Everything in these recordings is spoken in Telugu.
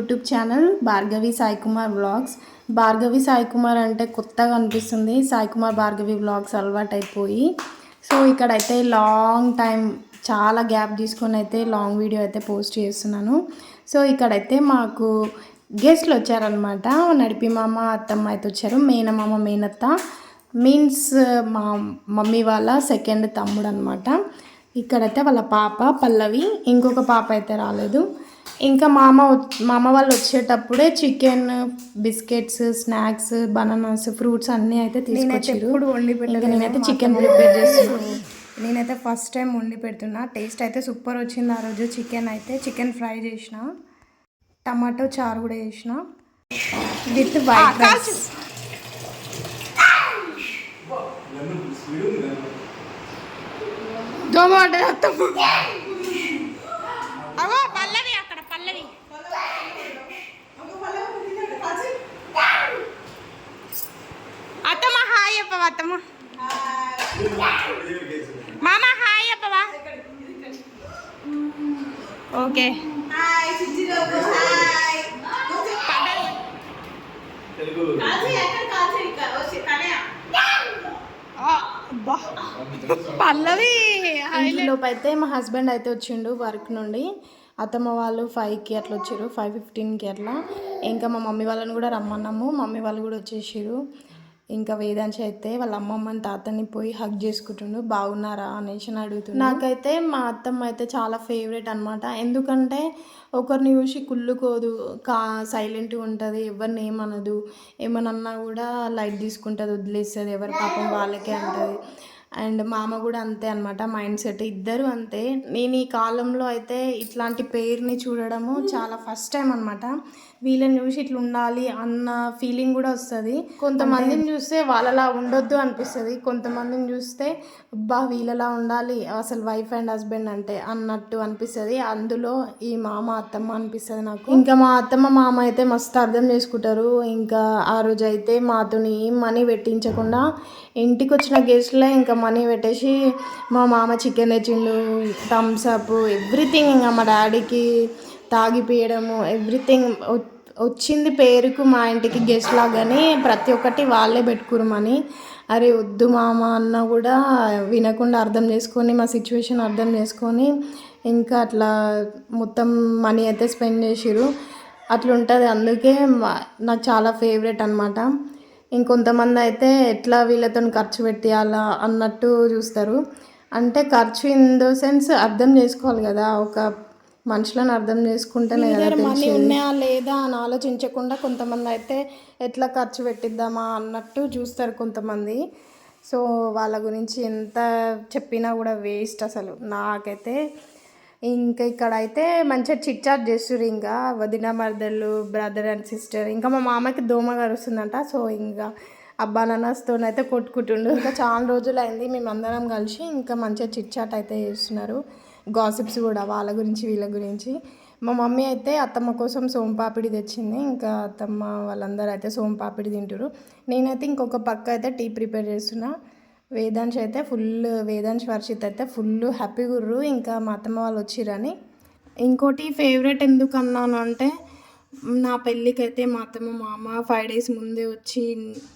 YouTube channel Bhargavi Sai Kumar vlogs. Bhargavi Sai Kumar అంటే కొత్తగా అనిపిస్తుంది. సాయి కుమార్ భార్గవి వ్లాగ్స్ అలవాటు అయిపోయి సో ఇక్కడైతే లాంగ్ టైం చాలా గ్యాప్ తీసుకొని అయితే లాంగ్ వీడియో అయితే పోస్ట్ చేస్తున్నాను. సో ఇక్కడైతే మాకు గెస్ట్లు వచ్చారనమాట. నడిపి మామ అత్తమ్మ అయితే వచ్చారు. మేనమామ మేనత్త మీన్స్ మా మమ్మీ వాళ్ళ సెకండ్ తమ్ముడు అనమాట. ఇక్కడైతే వాళ్ళ పాప పల్లవి, ఇంకొక పాప అయితే రాలేదు. ఇంకా మామ వాళ్ళు వచ్చేటప్పుడే chicken, biscuits, snacks, bananas, fruits అన్నీ అయితే తీసుకొచ్చారు. నేనైతే చికెన్ ప్రిపేర్ చేస్తున్నాను. నేనైతే ఫస్ట్ టైం వండి పెడుతున్నా. టేస్ట్ అయితే సూపర్ వచ్చింది. ఆ రోజు చికెన్ అయితే చికెన్ ఫ్రై చేసిన, టమాటో చారు కూడా చేసిన విత్ వైట్ రైస్. పల్లవి అక్కడ పల్లవి అత్తమ్మ హాయ్ చెప్పవా? అత్తమ్మ మామ హాయ్ చెప్పవా? ఓకే పల్లవి ఇంట్లోపు అయితే మా హస్బెండ్ అయితే వచ్చిండు వర్క్ నుండి. అత్తమ్మ వాళ్ళు 5కి అట్లా వచ్చారు, 5:15కి అట్లా. ఇంకా మా మమ్మీ వాళ్ళని కూడా రమ్మన్నాము. మమ్మీ వాళ్ళు కూడా వచ్చేసారు. ఇంకా వేదాంశ అయితే వాళ్ళ అమ్మమ్మని తాతని పోయి హగ్ చేసుకుంటుండు. బాగున్నారా అనేసి అడుగుతుంది. నాకైతే మా అత్తమ్మ అయితే చాలా ఫేవరెట్ అనమాట. ఎందుకంటే ఒకరిని చూసి కుళ్ళుకోదు, సైలెంట్గా ఉంటుంది, ఎవరిని ఏమనదు. ఏమనన్నా కూడా లైట్ తీసుకుంటుంది, వదిలేస్తుంది, ఎవరి పాపం వాళ్ళకే అంటుంది. అండ్ మామ కూడా అంతే అనమాట, మైండ్ సెట్ ఇద్దరు అంతే. నేను ఈ కాలంలో అయితే ఇట్లాంటి పేరుని చూడడము చాలా ఫస్ట్ టైం అనమాట. వీళ్ళని చూసి ఇట్లా ఉండాలి అన్న ఫీలింగ్ కూడా వస్తుంది. కొంతమందిని చూస్తే వాళ్ళలా ఉండొద్దు అనిపిస్తుంది, కొంతమందిని చూస్తే అబ్బా వీళ్ళలా ఉండాలి అసలు వైఫ్ అండ్ హస్బెండ్ అంటే అన్నట్టు అనిపిస్తుంది. అందులో ఈ మామ అత్తమ్మ అనిపిస్తుంది నాకు. ఇంకా మా అత్తమ్మ మామ అయితే మస్తు అర్థం చేసుకుంటారు. ఇంకా ఆ రోజు అయితే మాతోని ఏం మనీ పెట్టించకుండా ఇంటికి వచ్చిన గెస్ట్లే ఇంకా మనీ పెట్టేసి మా మామ చికెన్ తెచ్చిండు, థమ్స్ అప్, ఎవ్రీథింగ్. ఇంకా మా డాడీకి తాగిపియడము, ఎవ్రీథింగ్. వచ్చింది పేరుకు మా ఇంటికి గెస్ట్ లాగానే ప్రతి ఒక్కటి వాళ్ళే పెట్టుకురు మనీ. అరే వద్దు మామ అన్న కూడా వినకుండా అర్థం చేసుకొని, మా సిచ్యువేషన్ అర్థం చేసుకొని ఇంకా అట్లా మొత్తం మనీ అయితే స్పెండ్ చేసిరు. అట్లా ఉంటుంది. అందుకే నాకు చాలా ఫేవరెట్ అనమాట. ఇంకొంతమంది అయితే ఎట్లా వీళ్ళతో ఖర్చు పెట్టేయాలా అన్నట్టు చూస్తారు. అంటే ఖర్చు ఇన్ ద సెన్స్ అర్థం చేసుకోవాలి కదా, ఒక మనుషులను అర్థం చేసుకుంటేనే కదా మనీ ఉన్నాయా లేదా అని ఆలోచించకుండా కొంతమంది అయితే ఎట్లా ఖర్చు పెట్టిద్దామా అన్నట్టు చూస్తారు కొంతమంది. సో వాళ్ళ గురించి ఎంత చెప్పినా కూడా వేస్ట్ అసలు. నాకైతే ఇంకా ఇక్కడ అయితే మంచిగా చిట్ చాట్ చేస్తుర్రు. ఇంకా వదిన మరదళ్ళు, బ్రదర్ అండ్ సిస్టర్. ఇంకా మా మామకి దోమ కరుస్తుందంట. సో ఇంకా బనానాస్తోనైతే కొట్టుకుంటుండు. ఇంకా చాలా రోజులు అయింది మేమందరం కలిసి. ఇంకా మంచిగా చిట్ చాట్ అయితే చేస్తున్నారు, గాసిప్స్ కూడా వాళ్ళ గురించి వీళ్ళ గురించి. మా మమ్మీ అయితే అత్తమ్మ కోసం సోంపాపిడి తెచ్చింది. ఇంకా అత్తమ్మ వాళ్ళందరూ అయితే సోంపాపిడి తింటారు. నేనైతే ఇంకొక పక్క అయితే టీ ప్రిపేర్ చేస్తున్నా. వేదాంశ్ వర్షిత్ అయితే ఫుల్ హ్యాపీగా ఉర్రు ఇంకా మా అత్తమ్మ వాళ్ళు వచ్చిరని. ఇంకోటి ఫేవరెట్ ఎందుకు అన్నాను అంటే, నా పెళ్ళికైతే మా అత్తమ్మ మామ 5 days ముందే వచ్చి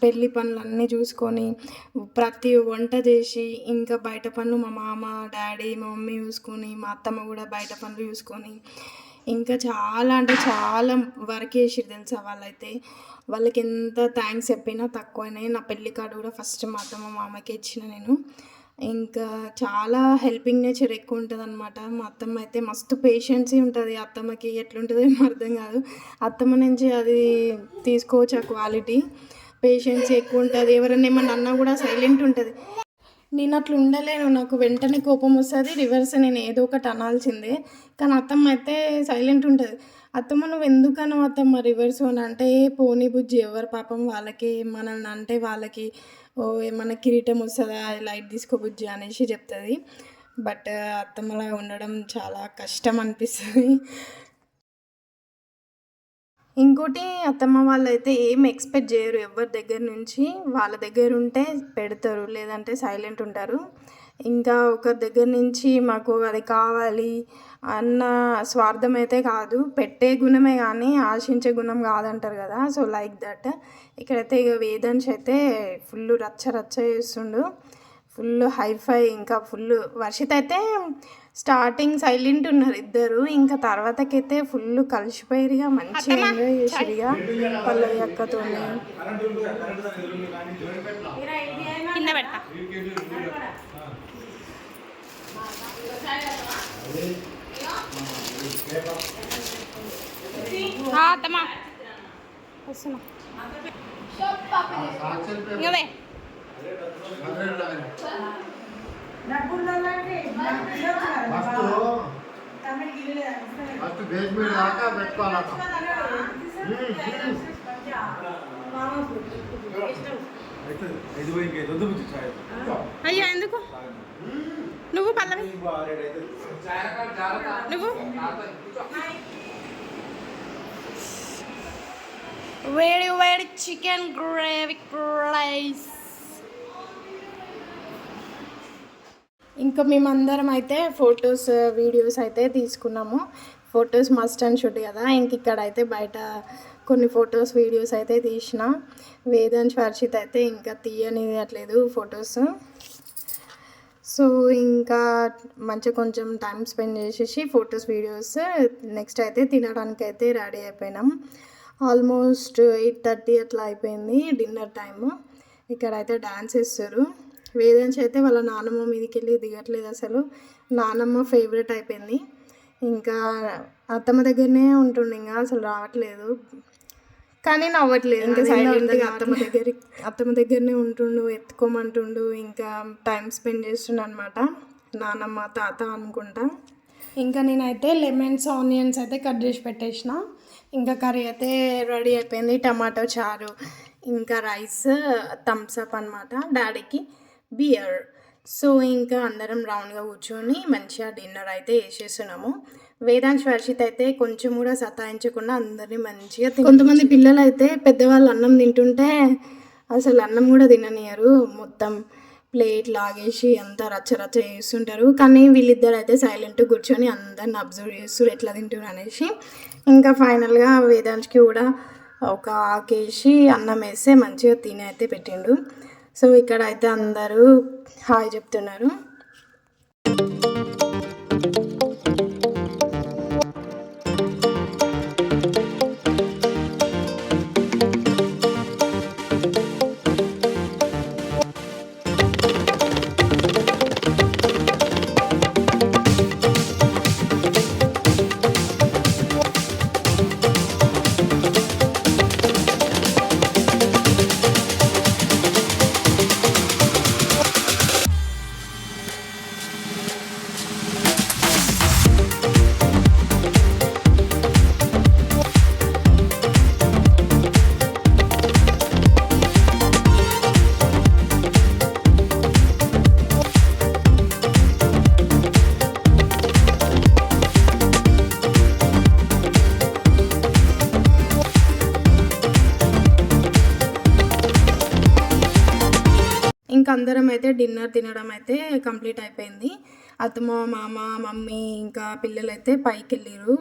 పెళ్ళి పనులన్నీ చూసుకొని ప్రతి వంట చేసి, ఇంకా బయట పనులు మా మామ, డాడీ, మా మమ్మీ చూసుకొని, మా అత్తమ్మ కూడా బయట పనులు చూసుకొని ఇంకా చాలా అంటే చాలా వర్క్ చేసిరు తెలుసా. వాళ్ళకి ఎంత థ్యాంక్స్ చెప్పినా తక్కువనే. నా పెళ్ళి కార్డు కూడా ఫస్ట్ మా అత్తమ్మ మామకే ఇచ్చిన నేను. ఇంకా చాలా హెల్పింగ్ నేచర్ ఎక్కువ ఉంటుంది అనమాట. మా అత్తమ్మ అయితే మస్తు పేషెన్సీ ఉంటుంది. అత్తమ్మకి ఎట్లుంటుందో ఏమో అర్థం కాదు. అత్తమ్మ నుంచి అది తీసుకోవచ్చు ఆ క్వాలిటీ. పేషెన్సీ ఎక్కువ ఉంటుంది. ఎవరైనా ఏమన్నా అన్నా కూడా సైలెంట్ ఉంటుంది. నేను అట్లా ఉండలేను, నాకు వెంటనే కోపం వస్తుంది, రివర్స్ నేను ఏదో ఒకటి అనాల్సిందే. కానీ అత్తమ్మ అయితే సైలెంట్ ఉంటుంది. అత్తమ్మ నువ్వు ఎందుకనో అత్తమ్మ రివర్స్ అని అంటే, పోనీ బుజ్జి ఎవరి పాపం వాళ్ళకి, మనల్ని అంటే వాళ్ళకి ఏమన్నా కిరీటం వస్తుందా, లైట్ తీసుకో బుజ్జి అనేసి చెప్తుంది. బట్ అత్తమ్మలా ఉండడం చాలా కష్టం అనిపిస్తుంది. ఇంకోటి అత్తమ్మ వాళ్ళైతే ఏం ఎక్స్పెక్ట్ చేయరు ఎవరి దగ్గర నుంచి. వాళ్ళ దగ్గర ఉంటే పెడతారు, లేదంటే సైలెంట్ ఉంటారు. ఇంకా ఒకరి దగ్గర నుంచి మాకు అది కావాలి అన్న స్వార్థం అయితే కాదు, పెట్టే గుణమే కానీ ఆశించే గుణం కాదంటారు కదా. సో లైక్ దట్ ఇక్కడైతే ఇక వేదాంశ్ అయితే ఫుల్ రచ్చ రచ్చ చేస్తుండు, ఫుల్ హైఫై. ఇంకా ఫుల్ వర్షిత్ అయితే స్టార్టింగ్ సైలెంట్ ఉన్నారు ఇద్దరు, ఇంకా తర్వాతకైతే ఫుల్ కలిసిపోయిరిగా మంచిగా ఎంజాయ్ చేసిరిగా పల్లవి అక్కతో. కింద పెడతా. అత్తమ్మ వస్తున్నా. ఇంకవే అయ్యో ఎందుకు నువ్వు పల్లవి నువ్వు వేడి వేడి చికెన్ గ్రేవీ రైస్. ఇంకా మేమందరం అయితే ఫొటోస్ వీడియోస్ అయితే తీసుకున్నాము. ఫొటోస్ మస్ట్ అండ్ షుడ్ కదా. ఇంక ఇక్కడ అయితే బయట కొన్ని ఫొటోస్ వీడియోస్ అయితే తీసిన. వేదాంశ్ వర్షిత్ అయితే ఇంకా తీయనివ్వట్లేదు ఫొటోస్. సో ఇంకా మంచిగా కొంచెం టైం స్పెండ్ చేసేసి ఫొటోస్ వీడియోస్ నెక్స్ట్ అయితే తినడానికి అయితే రెడీ అయిపోయినాం. ఆల్మోస్ట్ 8:30 అట్లా అయిపోయింది డిన్నర్ టైము. ఇక్కడ అయితే డాన్స్ చేస్తారు. వేదాంశ్ అయితే వాళ్ళ నానమ్మ మీదకి వెళ్ళి దిగట్లేదు అసలు. నానమ్మ ఫేవరెట్ అయిపోయింది. ఇంకా అత్తమ్మ దగ్గరనే ఉంటుండే, ఇంకా అసలు రావట్లేదు. కానీ నవ్వట్లేదు, ఇంకా సైలెంట్గా అత్తమ్మ దగ్గరనే ఉంటుండు, ఎత్తుకోమంటుండు, ఇంకా టైం స్పెండ్ చేస్తుండు అనమాట. నానమ్మ తాత అనుకుంటా. ఇంకా నేనైతే లెమన్స్ ఆనియన్స్ అయితే కట్ చేసి పెట్టేసిన. ఇంకా కర్రీ అయితే రెడీ అయిపోయింది. టమాటో చారు, ఇంకా రైస్, థమ్స్అప్ అనమాట, డాడీకి బియర్. సో ఇంకా అందరం రౌండ్గా కూర్చొని మంచిగా డిన్నర్ అయితే వేసేస్తున్నాము. వేదాంశ్ వర్షిత్ అయితే కొంచెం కూడా సతాయించకుండా అందరినీ మంచిగా కొంతమంది పిల్లలు అయితే పెద్దవాళ్ళు అన్నం తింటుంటే అసలు అన్నం కూడా తిననియరు, మొత్తం ప్లేట్ లాగేసి అంతా రచ్చ రచ్చ చేస్తుంటారు. కానీ వీళ్ళిద్దరు అయితే సైలెంట్గా కూర్చొని అందరిని అబ్జర్వ్ చేస్తారు ఎట్లా తింటారు అనేసి. ఇంకా ఫైనల్గా వేదాంశ్కి కూడా ఒక ఆకేసి అన్నం వేస్తే మంచిగా తిని అయితే పెట్టిండు. సో ఇక్కడ అయితే అందరూ హాయ్ చెప్తున్నారు. ఇంకా అందరం అయితే డిన్నర్ తినడం అయితే కంప్లీట్ అయిపోయింది. అత్తమ్మ, మామ, మమ్మీ ఇంకా పిల్లలు అయితే పైకి వెళ్ళారు.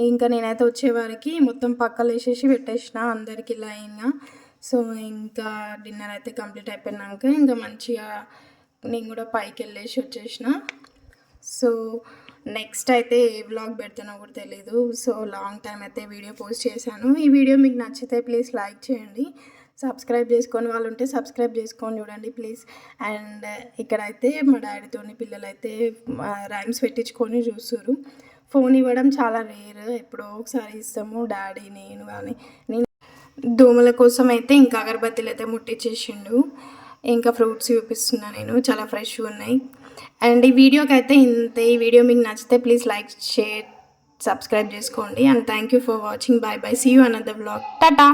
ఇంకా నేనైతే వచ్చేవారికి మొత్తం పక్కలు వేసేసి పెట్టేసిన అందరికి లైన్గా. సో ఇంకా డిన్నర్ అయితే కంప్లీట్ అయిపోయినాక ఇంకా మంచిగా నేను కూడా పైకి వెళ్ళేసి వచ్చేసిన. సో నెక్స్ట్ అయితే ఏ వ్లాగ్ పెడతానో కూడా తెలీదు. సో లాంగ్ టైం అయితే వీడియో పోస్ట్ చేశాను. ఈ వీడియో మీకు నచ్చితే ప్లీజ్ లైక్ చేయండి. సబ్స్క్రైబ్ చేసుకొని వాళ్ళు ఉంటే సబ్స్క్రైబ్ చేసుకొని చూడండి ప్లీజ్. అండ్ ఇక్కడైతే మా డాడీతోని పిల్లలు అయితే రైమ్స్ పెట్టించుకొని చూస్తారు. ఫోన్ ఇవ్వడం చాలా రేర్, ఎప్పుడో ఒకసారి ఇస్తాము డాడీ, నేను. కానీ నేను దోమల కోసం అయితే ఇంకా అగరబత్తీలు అయితే ముట్టించేసిండు. ఇంకా ఫ్రూట్స్ చూపిస్తున్నా నేను, చాలా ఫ్రెష్గా ఉన్నాయి. అండ్ ఈ వీడియోకి అయితే ఇంతే. ఈ వీడియో మీకు నచ్చితే ప్లీజ్ లైక్, షేర్, సబ్స్క్రైబ్ చేసుకోండి. And thank you for watching. Bye bye. See you another vlog. Tata.